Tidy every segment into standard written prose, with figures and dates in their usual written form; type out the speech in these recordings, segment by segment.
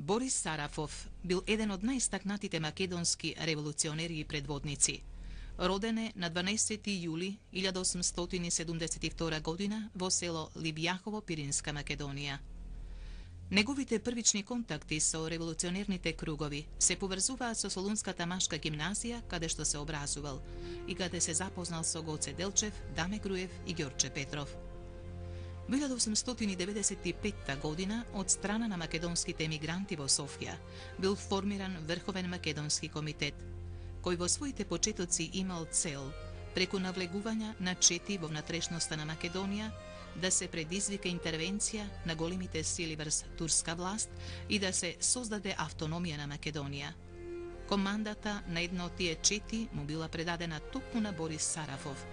Борис Сарафов бил еден од најстакнатите македонски револуционери и предводници. Роден е на 12 јули 1872 година во село Либјахово, Пиринска Македонија. Неговите првични контакти со револуционерните кругови се поврзуваат со Солунската машка гимназија, каде што се образувал и каде се запознал со Гоце Делчев, Даме Груев и Ѓорче Петров. Во 1895 година од страна на македонските емигранти во Софија бил формиран Врховен македонски комитет, кој во своите почетоци имал цел, преку навлегување на чети во внатрешноста на Македонија, да се предизвика интервенција на големите сили врз турска власт и да се создаде автономија на Македонија. Командата на едно од тие чети му била предадена токму на Борис Сарафов,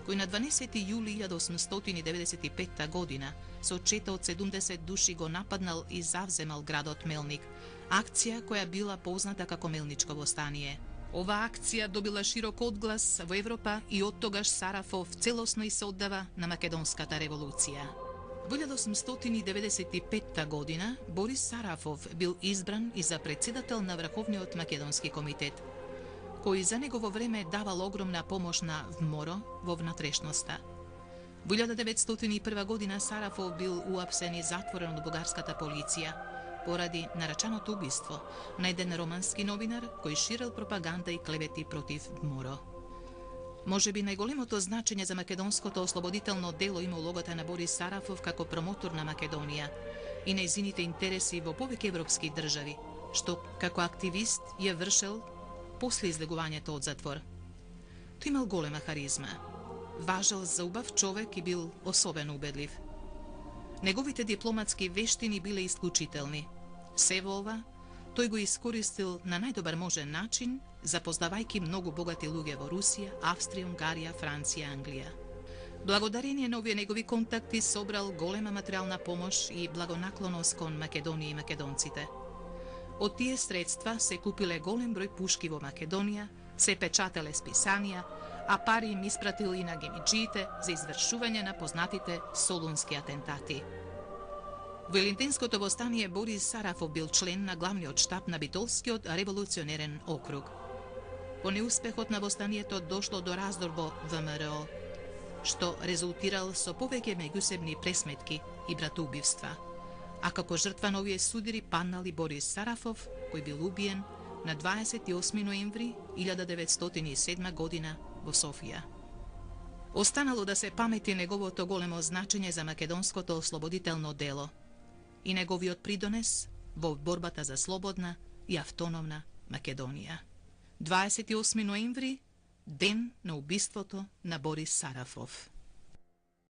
кој на 12 јули 1895 година со чета од 70 души го нападнал и завземал градот Мелник, акција која била позната како Мелничко востание. Ова акција добила широк одглас во Европа и оттогаш Сарафов целосно и се оддава на македонската револуција. Во 1895 година Борис Сарафов бил избран и за председател на Врховниот македонски комитет, кој за негово време давал огромна помош на ВМОРО во внатрешноста. Во 1901 година Сарафов бил уапсен и затворен од бугарската полиција поради нарачаното убиство на еден романски новинар кој ширел пропаганда и клевети против ВМОРО. Можеби најголемото значење за македонското ослободително дело има улогата на Борис Сарафов како промотор на Македонија и нејзините интереси во повеќе европски држави, што како активист ја вршел после излегувањето од затвор. Тој имал голема харизма, важел за убав човек и бил особено убедлив. Неговите дипломатски вештини биле исклучителни. Се во ова, тој го искористил на најдобар можен начин, запознавајќи многу богати луѓе во Русија, Австрија, Унгарија, Франција, Англија. Благодарение на овие негови контакти собрал голема материјална помош и благонаклоност кон Македонија и македонците. Од тие средства се купиле голем број пушки во Македонија, се печателе списанија, а пари им испратил и на гемиџиите за извршување на познатите солунски атентати. Во Илинтенското востание Борис Сарафов бил член на главниот штаб на Битолскиот револуционерен округ. По неуспехот на востанието дошло до раздор во ВМРО, што резултирал со повеќе меѓусебни пресметки и братоубивства. А како жртва на овие судири паднал и Борис Сарафов, кој бил убиен на 28 ноември 1907 година во Софија. Останало да се памети неговото големо значење за македонското ослободително дело и неговиот придонес во борбата за слободна и автономна Македонија. 28 ноември, ден на убиството на Борис Сарафов.